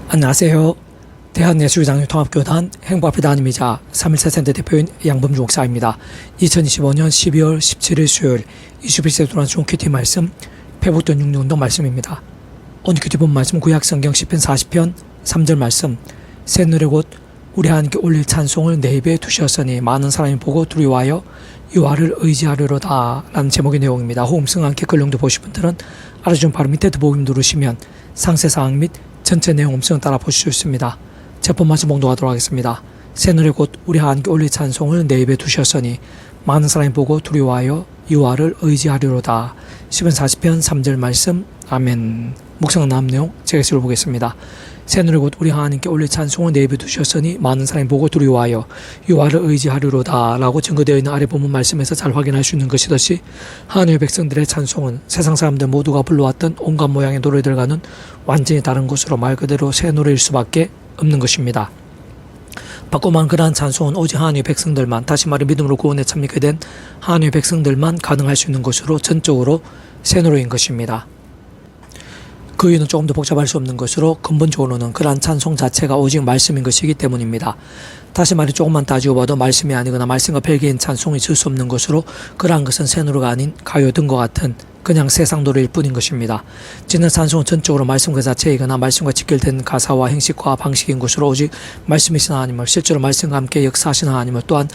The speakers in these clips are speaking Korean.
안녕하세요. 대한예술장유통합교단 행복앞에 담임이자 3.1차 센터 대표인 양범주 목사입니다. 2025년 12월 17일 수요일 21세 도란 중 큐티 말씀 회복된 육류운동 말씀입니다. 오늘 큐티 본 말씀 구약성경 시편 40편 3절 말씀 새 노래 곧 우리 하나님께 올릴 찬송을 내 입에 두셨으니 많은 사람이 보고 두려워하여 여호와를 의지하려로다 라는 제목의 내용입니다. 호음성 함께 글령도 보실 분들은 알아준 바로 밑에 더보기 누르시면 상세사항 및 전체 내용 음성을 따라 보실 수 있습니다. 제품 말씀 봉독하도록 하겠습니다. 새 노래 곧 우리 하나님께 올릴 찬송을 내 입에 두셨으니 많은 사람이 보고 두려워하여 여호와를 의지하려로다. 시편 40편 3절 말씀 아멘. 묵상 나온 내용 제가 읽어보겠습니다. 새 노래 곧 우리 하나님께 올릴 찬송을 내 입에 두셨으니 많은 사람이 보고 두려워하여 여호와를 의지하려로다 라고 증거되어 있는 아래 본문 말씀에서 잘 확인할 수 있는 것이듯이 하나님의 백성들의 찬송은 세상 사람들 모두가 불러왔던 온갖 모양의 노래들과는 완전히 다른 것으로 말 그대로 새 노래일 수밖에 없는 것입니다. 바꿔만 그러한 찬송은 오직 하나님의 백성들만, 다시 말해 믿음으로 구원에 참여하게 된 하나님의 백성들만 가능할 수 있는 것으로 전적으로 새 노래인 것입니다. 그 이유는 조금 더 복잡할 수 없는 것으로 근본적으로는 그러한 찬송 자체가 오직 말씀인 것이기 때문입니다. 다시 말해 조금만 따지고 봐도 말씀이 아니거나 말씀과 별개인 찬송이 있을 수 없는 것으로 그러한 것은 새 노래가 아닌 가요 등과 같은 그냥 세상 노래일 뿐인 것입니다. 진짜 찬송은 전적으로 말씀 그 자체이거나 말씀과 직결된 가사와 행식과 방식인 것으로 오직 말씀이신 하나님을, 실제로 말씀과 함께 역사하신 하나님을, 또한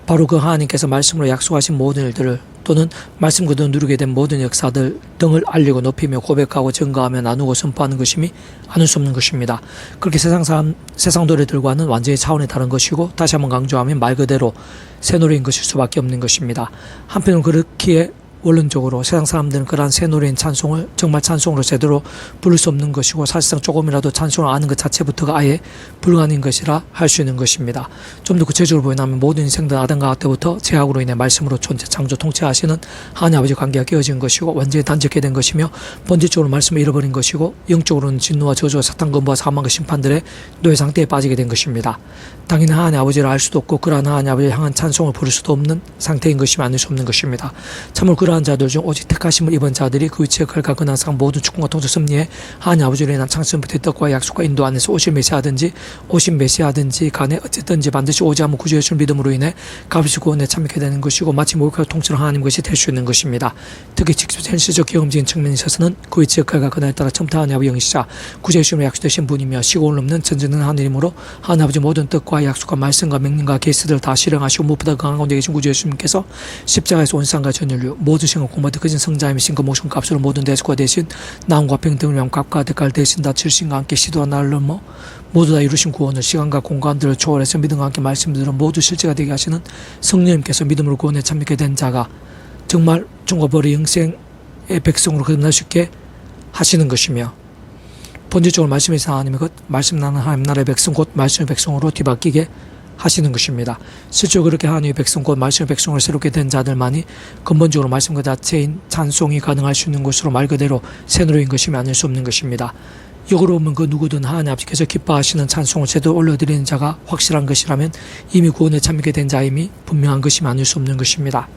바로 그 하나님께서 말씀으로 약속하신 모든 일들을 또는 말씀 그대로 누리게 된 모든 역사들 등을 알리고 높이며 고백하고 증거하며 나누고 선포하는 것임이 아닐 수 없는 것입니다. 그렇게 세상 노래들과는 완전히 차원이 다른 것이고, 다시 한번 강조하면 말 그대로 새 노래인 것일 수밖에 없는 것입니다. 한편으로 그렇기에 원론적으로 세상 사람들은 그러한 새 노래인 찬송을 정말 찬송으로 제대로 부를 수 없는 것이고, 사실상 조금이라도 찬송을 아는 것 자체부터가 아예 불가능인 것이라 할 수 있는 것입니다. 좀 더 구체적으로 보이면 모든 인생들 아담과 하와 때부터 죄악으로 인해 말씀으로 존재, 창조, 통치하시는 하나님 아버지 관계가 깨어진 것이고 완전히 단절게 된 것이며, 본질적으로 말씀을 잃어버린 것이고, 영적으로는 진노와 저주와 사탄 근부와 사망과 심판들의 노예 상태에 빠지게 된 것입니다. 당연히 하나님 아버지를 알 수도 없고 그러한 하나님 아버지를 향한 찬송을 부를 수도 없는 상태인 것이면 아닐 수 없는 것입니다. 참으로 그러한 자들 중 오직 택하심을 입은 자들이 그 위치에 걸가 근한상 모든 축복과 통치 섭리에 하나님 아버지로 인한 창세부터의 뜻과 약속과 인도 안에서 오실 메시아든지 간에 어쨌든지 반드시 오지 않은 구주 예수를 믿음으로 인해 값없이 구원에 참여하게 되는 것이고, 마치 목욕하고 통치를 하나님 것이 될 수 있는 것입니다. 특히 직접 현실적 경험적인 측면에 있어서는 그 위치에 걸가 근한에 따라 처음부터 하나님 아버지 영이시자 구주 예수님을 약속되신 분이며 시공을 넘는 전지는 하나님으로 하나님 아버지 모든 뜻과 약속과 말씀과 명령과 계시들을 다 실행하시고, 무엇보다 강한 가운데 계신 구주 예수님께서 십자가에서 온 세상과 전 인류 모든 생을 공부하듯 그진 성자이신 그 목숨 값으로 모든 대속과 대신 나음과 평등을 위한 값과 대가를 대신 다 질신과 함께 시도와 나를 넘어 모두 다 이루신 구원을 시간과 공간들을 초월해서 믿음과 함께 말씀들은 모두 실제가 되게 하시는 성령님께서 믿음으로 구원에 참여하게 된 자가 정말 종과벌의 영생의 백성으로 거듭날 수 있게 하시는 것이며, 본질적으로 말씀이신 하나님의 것, 말씀 나는 하나님 나라의 백성 곧 말씀의 백성으로 뒤바뀌게 하시는 것입니다. 실제로 그렇게 하나님의 백성 곧 말씀의 백성으로 새롭게 된 자들만이 근본적으로 말씀 그 자체인 찬송이 가능할 수 있는 것으로 말 그대로 새 노래인 것이면 아닐 수 없는 것입니다. 역으로 보면 그 누구든 하나님 아버지께서 기뻐하시는 찬송을 제대로 올려드리는 자가 확실한 것이라면 이미 구원에 참여하게 된 자임이 분명한 것이면 아닐 수 없는 것입니다.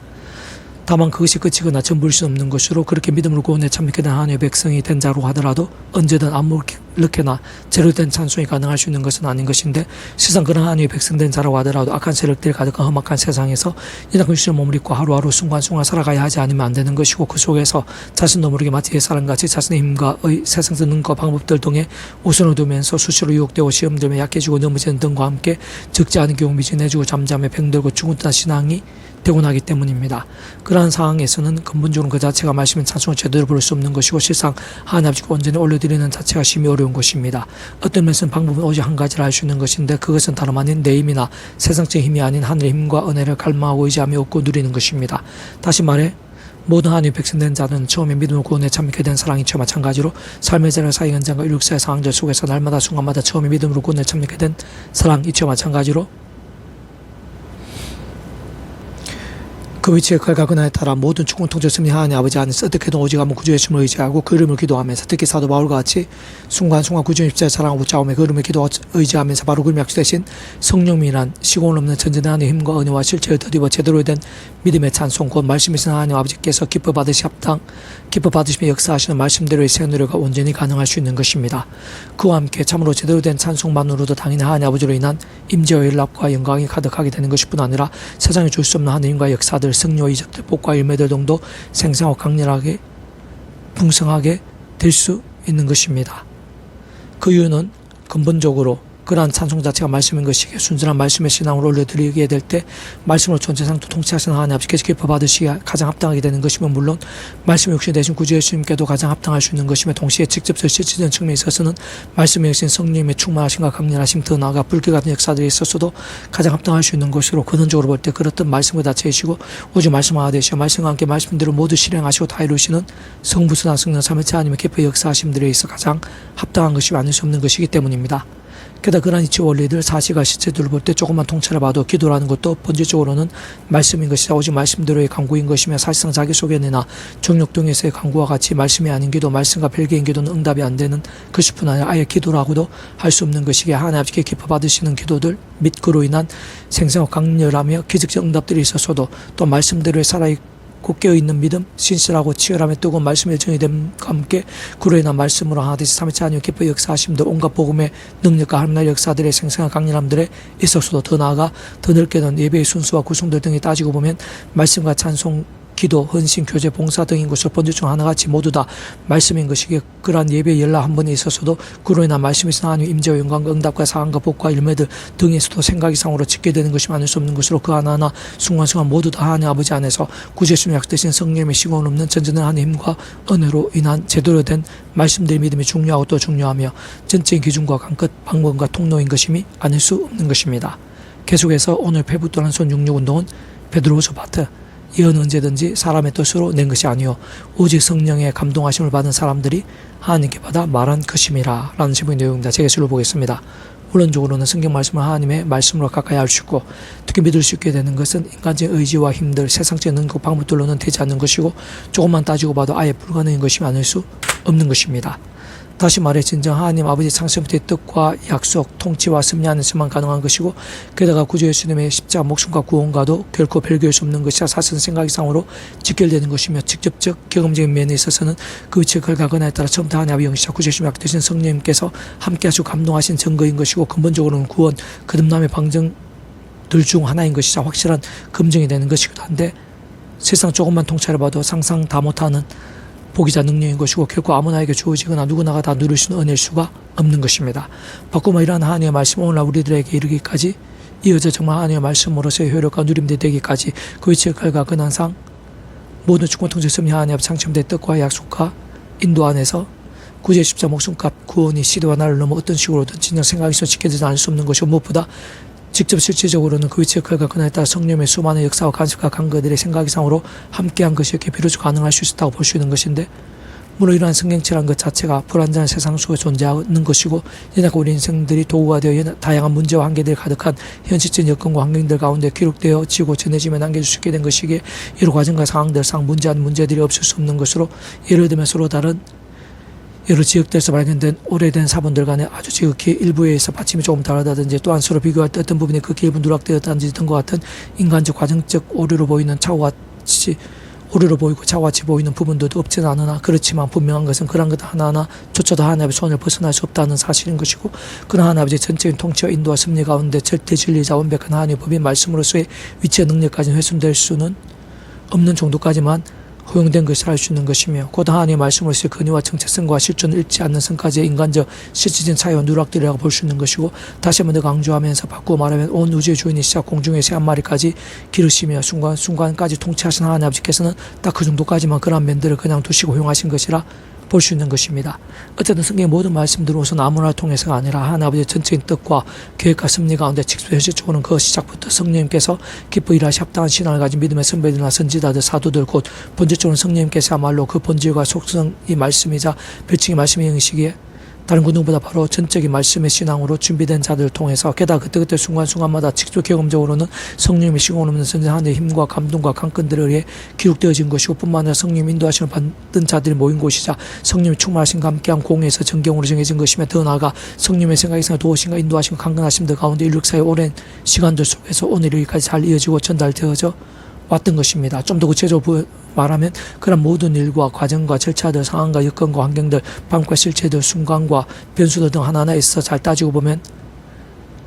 다만 그것이 끝이거나 전부일 수 없는 것으로, 그렇게 믿음으로 구원에 참여하게 된 하나님의 백성이 된 자로 하더라도 언제든 아무렇게나 제대로 된 찬송이 가능할 수 있는 것은 아닌 것인데, 세상 그런 하나님의 백성 된 자라고 하더라도 악한 세력들이 가득한 험악한 세상에서 이낙근 주의 몸을 입고 하루하루 순간순간 살아가야 하지 않으면 안 되는 것이고, 그 속에서 자신도 모르게 마치 옛사람같이 자신의 힘과 세상의 능과 방법들 등에 우선을 두면서 수시로 유혹되고 시험들며 약해지고 넘어지는 등과 함께 적지 않은 경우 미진해지고 잠잠해 병들고 죽은 듯한 신앙이 되고 나기 때문입니다. 그러한 상황에서는 근본적으로 그 자체가 말씀인 찬송을 제대로 부를 수 없는 것이고, 실상 하나님 아버지께 온전히 올려드리는 자체가 심히 어려운 것입니다. 어떤 면에서는 방법은 오직 한 가지를 알 수 있는 것인데, 그것은 다름 아닌 내 힘이나 세상적인 힘이 아닌 하늘의 힘과 은혜를 갈망하고 의지하며 얻고 누리는 것입니다. 다시 말해 모든 하나님의 백성된 자는 처음에 믿음을 구원에 참여하게 된 사랑이 처 마찬가지로 삶의 자를 사이 현장과 일육사의 상황들 속에서 날마다 순간마다 처음에 믿음으로 구원에 참여하게 된 사랑이 처 마찬가지로 그 위치에 걸가거나에 따라 모든 축원 통제 승리 하나님 아버지 안에서 어떻게든 오직 한번 구주의 힘을 의지하고 그 이름을 기도하면서 특히 사도 바울과 같이 순간순간 구주의 십자에 사랑하고 붙잡으며 그 이름을 기도 의지하면서 바로 그 약속 대신 성령이란 시공을 없는 전전의 하나님의 힘과 은혜와 실체를 더입어 제대로 된 믿음의 찬송 곧 말씀이신 하나님 아버지께서 기뻐 받으시며 역사하시는 말씀대로의 새 노래가 온전히 가능할 수 있는 것입니다. 그와 함께 참으로 제대로 된 찬송만으로도 당연히 하나님 아버지로 인한 임재와 연락과 영광이 가득하게 되는 것일 뿐 아니라 세상에 줄 수 없는 하나님과 역사들 승리와 이적들 복과 열매들 등도 생생하고 강렬하게 풍성하게 될 수 있는 것입니다. 그 이유는 근본적으로 그러한 찬송 자체가 말씀인 것이기에 순전한 말씀의 신앙으로 올려드리게 될 때 말씀으로 전체상도 통치하시는 하나님 아버지께서 기뻐 받으시기에 가장 합당하게 되는 것이면 물론 말씀의 육신 되신 구주 예수님께도 가장 합당할 수 있는 것이며 동시에 직접 실질적인 측면에 있어서는 말씀의 역신 성령님의 충만하심과 강렬하심 더 나아가 불길 같은 역사들이 있었어도 가장 합당할 수 있는 것으로 근원적으로 볼 때 그렇던 말씀과 자체이시고 오직 말씀 하나 되시어 말씀과 함께 말씀대로 모두 실행하시고 다 이루시는 성부수나 성령 삼위체 하나님의 기뻐 역사하심들에 있어 가장 합당한 것이 아닐 수 없는 것이기 때문입니다. 게다가 그러한 이치 원리들 사실과 실체들을 볼 때 조금만 통찰해 봐도 기도라는 것도 본질적으로는 말씀인 것이다. 오직 말씀대로의 간구인 것이며 사실상 자기 소견이나 정력 등에서의 간구와 같이 말씀이 아닌 기도 말씀과 별개인 기도는 응답이 안 되는 것뿐 아니라 아예 기도라고도 할 수 없는 것이기에 하나님 아버지께 기뻐 받으시는 기도들 및 그로 인한 생생하고 강렬하며 기적적 응답들이 있었어도 또 말씀대로의 살아있고 깨어있는 믿음, 신실하고 치열함에 뜨거운 말씀의 정의됨과 함께 그로 인한 말씀으로 하나되시 삼위체 하나님의 기뻐 역사하심들 온갖 복음의 능력과 하나님의 역사들의 생생한 강렬함들에 있어서도 더 나아가 더 넓게는 예배의 순수와 구성들 등이 따지고 보면 말씀과 찬송 기도, 헌신, 교제, 봉사 등인 것을 본질 중 하나같이 모두 다 말씀인 것이기에 그러한 예배의 연락 한 번에 있어서도 그로 인한 말씀이신 하나님의 임재와 영광과 응답과 사랑과 복과 열매들 등에서도 생각 이상으로 짓게 되는 것이 아닐 수 없는 것으로 그 하나하나 순간순간 모두 다 하나님 아버지 안에서 구제수님 약되신 성령님의 시공 없는 전전한 하나님의 힘과 은혜로 인한 제대로 된 말씀들의 믿음이 중요하고 또 중요하며 전적인 기준과 강끝 방법과 통로인 것임이 아닐 수 없는 것입니다. 계속해서 오늘 페부 또한 손 66운동은 베드로후서 파트 이은 언제든지 사람의 뜻으로 낸 것이 아니요 오직 성령의 감동하심을 받은 사람들이 하나님께 받아 말한 것임이라 라는 제목의 내용입니다. 제가 예술로 보겠습니다. 원론적으로는 성경 말씀을 하나님의 말씀으로 가까이 할 수 있고 특히 믿을 수 있게 되는 것은 인간적인 의지와 힘들 세상적인 능력 방법들로는 되지 않는 것이고 조금만 따지고 봐도 아예 불가능한 것이 아닐 수 없는 것입니다. 다시 말해 진정 하나님 아버지 창세부터의 뜻과 약속, 통치와 섭리 안에서만 가능한 것이고 게다가 구주 예수님의 십자가 목숨과 구원과도 결코 별개할 수 없는 것이라 사실은 생각 이상으로 직결되는 것이며 직접적 경험적인 면에 있어서는 그 위치에 걸가거나에 따라 처음부터 하나님 아버지 영시자 구주 예수님 약되신 성령님께서 함께하시고 감동하신 증거인 것이고 근본적으로는 구원, 거듭남의 방정들 중 하나인 것이자 확실한 검증이 되는 것이기도 한데 세상 조금만 통찰해봐도 상상 다 못하는 복이자 능력인 것이고 결코 아무나에게 주어지거나 누구나가 다 누릴 수 있는 은혜일 수가 없는 것입니다. 바꾸마 이러한 하나님의 말씀 오늘날 우리들에게 이르기까지 이어져 정말 하나님의 말씀으로서의 효력과 누림이 되기까지 그 위치에 걸가건 항상 모든 주권 통제 섭리 하나님의 창조된 뜻과 약속과 인도 안에서 구제 십자 목숨값 구원이 시대와 나를 넘어 어떤 식으로든 진정 생각이 있어 지켜지지 않을 수 없는 것이고 무엇보다 직접 실질적으로는 그 위치에 걸가건에 따라 성령의 수많은 역사와 간섭과 간거들의 생각 이상으로 함께한 것이었기에 비로소 가능할 수 있었다고 볼 수 있는 것인데 물론 이러한 성경체라는 것 자체가 불완전한 세상 속에 존재하는 것이고 연약한 우리 인생들이 도구가 되어 다양한 문제와 한계들이 가득한 현실적인 여건과 환경들 가운데 기록되어지고 전해지며 남겨질 수 있게 된 것이기에 여러 과정과 상황들상 문제한 문제들이 없을 수 없는 것으로 예를 들면 서로 다른 여러 지역들에서 발견된 오래된 사본들 간에 아주 지극히 일부에서 받침이 조금 다르다든지 또한 서로 비교할 때 어떤 부분이 극히 일부 누락되었다든지 등과 같은 인간적 과정적 오류로 보이는 차후같이 오류로 보이고 차후같이 보이는 부분들도 없지는 않으나 그렇지만 분명한 것은 그런 것 하나하나조차도 하나님의 손을 벗어날 수 없다는 사실인 것이고 그러나 하나님의 전적인 통치와 인도와 섭리 가운데 절대 진리자 완벽한 하나님의 법인 말씀으로서의 위치와 능력까지는 훼손될 수는 없는 정도까지만 허용된 것을 알 수 있는 것이며 곧 하나님의 말씀으로서의 근위와 정체성과 실존을 잃지 않는 성까지의 인간적 실질적인 차이와 누락들이라고 볼 수 있는 것이고 다시 한번 더 강조하면서 바꾸어 말하면 온 우주의 주인이시자 공중의 새 한 마리까지 기르시며 순간순간까지 통치하신 하나님 아버지께서는 딱 그 정도까지만 그런 면들을 그냥 두시고 허용하신 것이라 볼 수 있는 것입니다. 어쨌든 성경의 모든 말씀들은 우선 아무나 통해서가 아니라 하나님 아버지의 전체적인 뜻과 계획과 섭리 가운데 직접 현실적으로는 그 시작부터 성령님께서 기뻐 일하시 합당한 신앙을 가진 믿음의 선배들이나 선지자들 사도들 곧 본질적으로 성령님께서야말로 그 본질과 속성이 말씀이자 별칭이 말씀의 형식이에 다른 그 누구보다 바로 전적인 말씀의 신앙으로 준비된 자들을 통해서 게다가 그때그때 순간순간마다 직접 경험적으로는 성령님의 시공을 없는 선전하나님의 힘과 감동과 강건들에 의해 기록되어진 것이고 뿐만 아니라 성령님 인도하시는 받은 자들이 모인 곳이자 성령님의 충만하신과 함께한 공에서 정경으로 정해진 것이며 더 나아가 성령님의 생각에서 도우신과 인도하시고 강건하심들 가운데 인력사의 오랜 시간들 속에서 오늘 여기까지 잘 이어지고 전달되어져 왔던 것입니다. 좀 더 구체적으로 말하면 그런 모든 일과 과정과 절차들, 상황과 여건과 환경들, 방법과 실체들, 순간과 변수들 등 하나하나 있어 잘 따지고 보면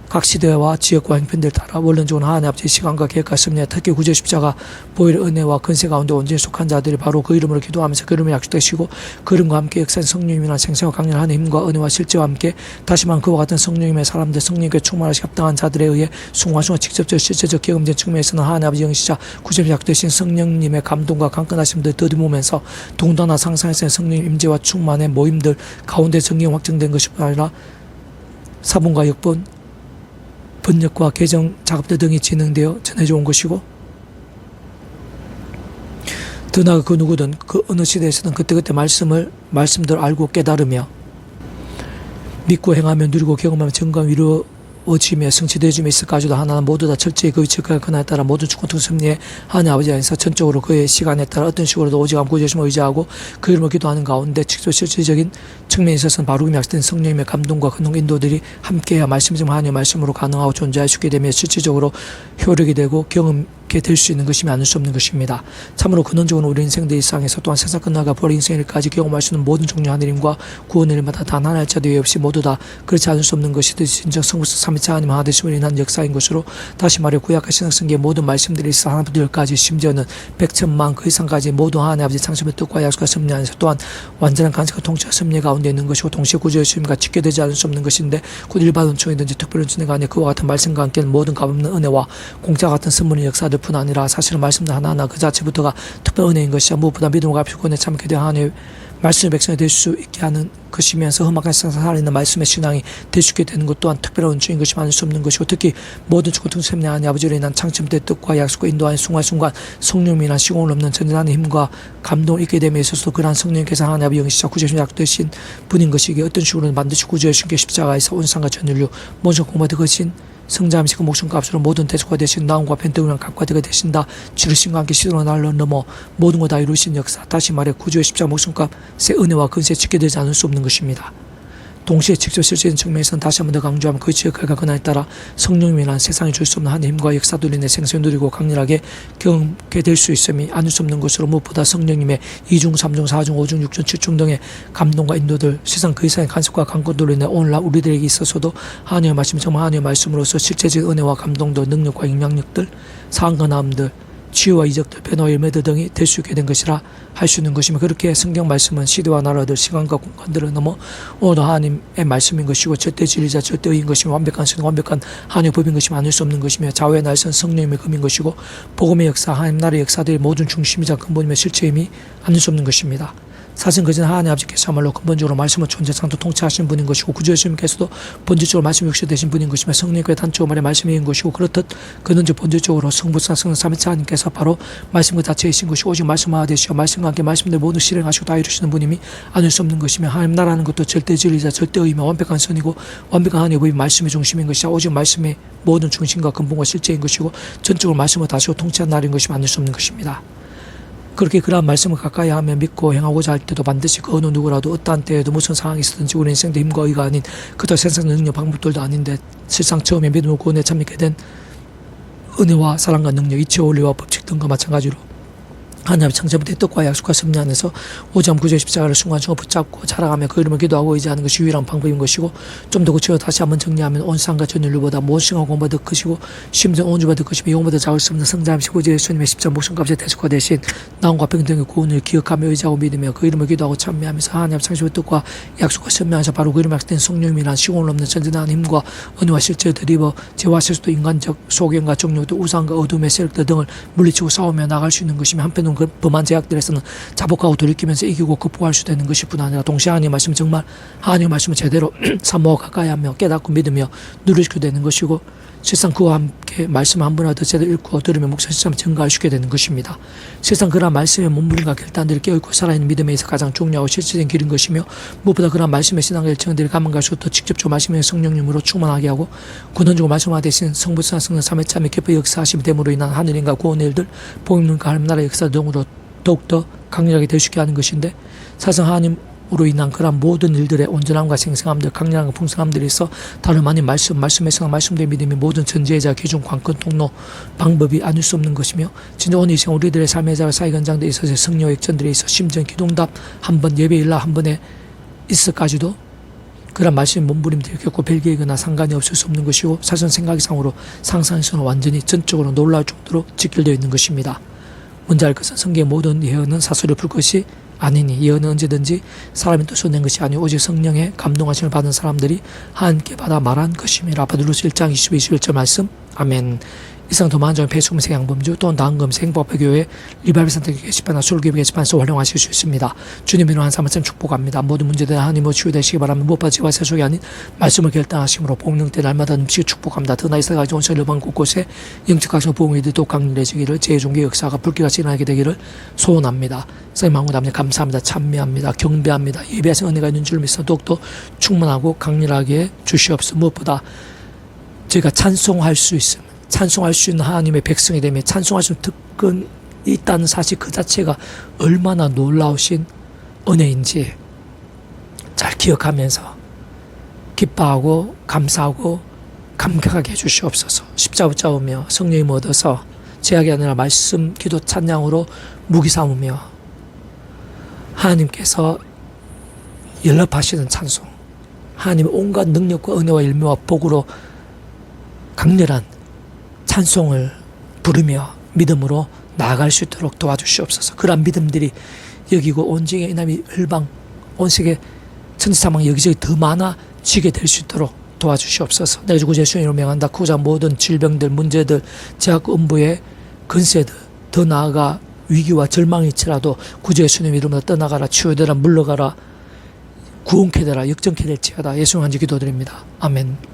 각 시대와 지역과 형편들 따라 원론적으로 하나님 아버지의 시간과 계획과 섭리에 특히 구제 십자가 보혈의 은혜와 근세 가운데 온전히 속한 자들이 바로 그 이름으로 기도하면서 그 이름을 약속되시고 그 이름과 함께 역사한 성령님이나 생생과 강렬한 힘과 은혜와 실제와 함께 다시 말하면 그와 같은 성령님의 사람들, 성령님께 충만하시 합당한 자들에 의해 순간순간 직접적 실제적 경험된 측면에서는 하나님 아버지 영시자 구제 약속되신 성령님의 감동과 강건하심들 더듬으면서 동단나 상상에서의 성령님 임재와 충만의 모임들 가운데 정령 확정된 것이 아니라 사본과 역본 번역과 개정 작업들 등이 진행되어 전해져 온 것이고 더 나아가 그 누구든 그 어느 시대에서든 그때그때 말씀들 알고 깨달으며 믿고 행하며 누리고 경험하며 정감 이루어지며 성취되어짐에 있을까지도 하나는 모두 다 철저히 그 위치가 그날에 따라 모든 주권통 섭리에 하나님 아버지 안에서 전적으로 그의 시간에 따라 어떤 식으로도 오직 구제심을 의지하고 그 이름을 기도하는 가운데 직접 실질적인 측면에 있어서는 바로 약속된 성령님의 감동과 근동 인도들이 함께해야 말씀이 하나님의 말씀으로 가능하고 존재할 수 있게 되며 실질적으로 효력이 되고 경험게 될 수 있는 것이며 아닐 수 없는 것입니다. 참으로 근원적으로 우리 인생들 일상에서 또한 세상 끝나가 벌 인생일까지 경험할 수 있는 모든 종류 하늘임과 구원의 일마다 단 하나의 자도 없이 모두 다 그렇지 않을 수 없는 것이듯이 진정 성부스 삼위체 하나님 하나 되심을 인한 역사인 것으로 다시 말해 구약하신 성경의 모든 말씀들이 있어 하나부터 열까지 심지어는 백천만 그 이상까지 모두 하나님 아버지 창조의 뜻과 약속과 섭리 안에서 또한 완전한 간섭과 통치와 섭리 가운데 있는 것이고 동시에 구조의 수임과 직결되지 않을 수 없는 것인데 곧 일반 은총이든지 특별 은총이 아니라 그와 같은 말씀과 함께는 모든 값없는 은혜와 공짜 같은 선물의 역사들 뿐 아니라 사실은 말씀들 하나하나 그 자체부터가 특별 은혜인 것이야 무엇보다 믿음과 값이고 은혜 참게 되어 하나님의 말씀의 백성이 될 수 있게 하는 것이면서 험악한 세상 살아있는 말씀의 신앙이 될 수 있게 되는 것 또한 특별한 은총인 것이 많을 수 없는 것이고 특히 모든 주권통 섭리 하나님 아버지로 인한 창침된 뜻과 약속과 인도하는 순간순간 성령님이란 시공을 없는 전진하는 힘과 감동을 잊게 됨에 있어서도 그러한 성령님께서 하나님 아버지 영시자 구제심 약되신 분인 것이기에 어떤 식으로는 반드시 구제하신 게 십자가에서 온 세상과 전 인류 모든 공부가 되신 성자함이시 그 목숨값으로 모든 대속과 되신 나음과 변덕이랑 각과되게 되신다 지르신과 함께 시도로 날로 넘어 모든 것 다 이루신 역사 다시 말해 구주의 십자가 목숨값의 은혜와 근세에 지켜되지 않을 수 없는 것입니다. 동시에 직접 실제적인 측면에서는 다시 한 번 더 강조하면 그 지역 결과 그날에 따라 성령님이란 세상이 줄 수 없는 한 힘과 역사들로 인해 생생히 누리고 강렬하게 경험게 될 수 있음이 아닐 수 없는 것으로 무엇보다 성령님의 2중, 3중, 4중, 5중, 6중, 7중 등의 감동과 인도들 세상 그 이상의 간섭과 강권들로 인해 오늘날 우리들에게 있어서도 하나님의 말씀 정말 하나님의 말씀으로서 실제적인 은혜와 감동들, 능력과 영향력들, 상황과 나음들 치유와 이적들, 변화와 열매들 등이 될 수 있게 된 것이라 할 수 있는 것이며 그렇게 성경 말씀은 시대와 나라들, 시간과 공간들을 넘어 오늘도 하나님의 말씀인 것이고 절대 진리자, 절대 의인 것이며 완벽한 성, 완벽한 하나님의 법인 것이며 아닐 수 없는 것이며 좌우의 날선 성령님의 금인 것이고 복음의 역사, 하나님 나라의 역사들이 모든 중심이자 근본이며 실체임이 아닐 수 없는 것입니다. 사실 그전 하나님 아버지께서야말로 근본적으로 말씀을 존재상도 통치하신 분인 것이고 구주님께서도 본질적으로 말씀 육신 되신 분인 것이며 성령님께 단적으로 말해 말씀인 것이고 그렇듯 그는즉 본질적으로 성부상 성령 삼위체 하나님께서 바로 말씀 그 자체이신 것이고 오직 말씀하나 되시고 말씀과 함께 말씀들 모두 실행하시고 다 이루시는 분임이 아닐 수 없는 것이며 하나님 나라는 것도 절대 진리자 절대 의이며 완벽한 선이고 완벽한 하나님의 법이 말씀의 중심인 것이야 오직 말씀의 모든 중심과 근본과 실제인 것이고 전적으로 말씀을 다시고 통치한 날인 것이 아닐 수 없는 것입니다. 그렇게 그러한 말씀을 가까이 하며 믿고 행하고자 할 때도 반드시 그 어느 누구라도 어떠한 때에도 무슨 상황이 있었든지 우리 인생도 힘과 의가 아닌 그도 세상 능력 방법들도 아닌데 실상 처음에 믿음을 구원에 참여하게 된 은혜와 사랑과 능력 이치 원리와 법칙 등과 마찬가지로 하나님의 창조부의 뜻과 약속과 섭리 안에서 오직 구주의 십자가를 순간순간 붙잡고 자랑하며 그 이름을 기도하고 의지하는 것이 유일한 방법인 것이고 좀 더 구체적으로 다시 한번 정리하면 온 세상과 전 인류보다 모든 시간 공부가 더 크시고 심지어 온 주보다 더 크시며 영혼보다 작을 수 없는 성자이시고 구주 예수님의 십자가 목숨값의 대속화 대신 나음과 병등의 구원을 기억하며 의지하고 믿으며 그 이름을 기도하고 찬미하면서 하나님의 창조부의 뜻과 약속과 섭리 안에서 바로 그 이름을 약속된 성령님이란 시공을 없는 전진한 힘과 은혜와 실제들이 죄와 실수도 인간적 소견과 정욕도 우상과 어둠의 세력들 등을 물리치고 싸우며 나갈 수 있는 것이며 한편 모든 그 범한 제약들에서는 자복하고 돌이키면서 이기고 극복할 수 되는 것이 뿐 아니라 동시에 하나님의 말씀 정말 하나님의 말씀을 제대로 사모하고 가까이 하며 깨닫고 믿으며 누리게 되는 것이고 실상 그와 함께 말씀 한 번이라도 제대로 읽고 들으며 목사 실상 증가할 수 있게 되는 것입니다. 실상 그러한 말씀의 몸부림과 결단들을 깨어있고 살아있는 믿음에 있어 가장 중요하고 실질적인 길인 것이며 무엇보다 그러한 말씀의 신앙의 일정들이 가면 갈수록 더 직접적으로 말씀의 성령님으로 충만하게 하고 구원적으로 말씀화 되신 성부성 성령 삼위참의 깊이 역사하심이 됨으로 인한 하늘인과 구원의 일들 복음과 하나님 나라의 역사 등으로 더욱더 강렬하게 될 수 있게 하는 것인데 사실 하나님으로 인한 그러한 모든 일들의 온전함과 생생함들 강렬함과 풍성함들이 있어 다른 아닌 말씀의 성화 말씀대로 믿음이 모든 전제자 기준 관건 통로 방법이 아닐 수 없는 것이며 진짜 오늘 이 시간 우리들의 삶의 자와 사회 현장들에 있어서 성령 액전들에 있어 심정 기도응답 한 번 예배 일날 한 번에 있어까지도 그런 말씀의 몸부림들이 결코 별개이거나 상관이 없을 수 없는 것이고 사실 생각이상으로 상상에서는 완전히 전적으로 놀라울 정도로 직결되어 있는 것입니다. 먼저 알 것은 성경의 모든 예언은 사설을 풀 것이 아니니 예언은 언제든지 사람이 뜻으로 낸 것이 아니오 오직 성령의 감동하심을 받은 사람들이 하나님께 받아 말한 것임이라. 베드로서 1장 20, 21절 말씀. 아멘. 이상 도만정 배수금색 양범주 또는 다음금색 행복교회 리바이벌 선택 게시판이나 솔기부 게시판에서 활용하실 수 있습니다. 주님의 이름으로 한 사람을 축복합니다. 모든 문제들 하나님으로 치유되시기 바랍니다. 무엇보다 지와 세속이 아닌 말씀을 결단하심으로 복능 때 날마다 넘치게 축복합니다. 더 나이스 가지고 온 세계를 번 곳곳에 영적 가정 보응이 더 강렬해지기를 제종교 역사가 불길같이 일어나게 되기를 소원합니다. 선생님 만군답니다. 감사합니다. 참미합니다. 경배합니다. 예배하신 은혜가 있는 줄 믿어 더욱더 충만하고 강렬하게 주시옵소서. 무엇보다 저희가 찬송할 수 있습니다. 찬송할 수 있는 하나님의 백성이 되며 찬송할 수 있는 특권이 있다는 사실 그 자체가 얼마나 놀라우신 은혜인지 잘 기억하면서 기뻐하고 감사하고 감격하게 해주시옵소서. 십자가 붙잡으며 성령님 얻어서 제약이 아니라 말씀, 기도, 찬양으로 무기 삼으며 하나님께서 연락하시는 찬송, 하나님의 온갖 능력과 은혜와 일묘와 복으로 강렬한 찬송을 부르며 믿음으로 나아갈 수 있도록 도와주시옵소서. 그러한 믿음들이 여기고 온정의 이남이 을방 온 세계 천지사망 여기저기 더 많아지게 될 수 있도록 도와주시옵소서. 내 주 구주 예수님 이름으로 명한다. 구자 모든 질병들 문제들 제약 음부의 근세들 더 나아가 위기와 절망이 있더라도 구주 예수님 이름으로 떠나가라 치유되라 물러가라 구원케 되라 역정케 될지어다. 예수님 한지 기도드립니다. 아멘.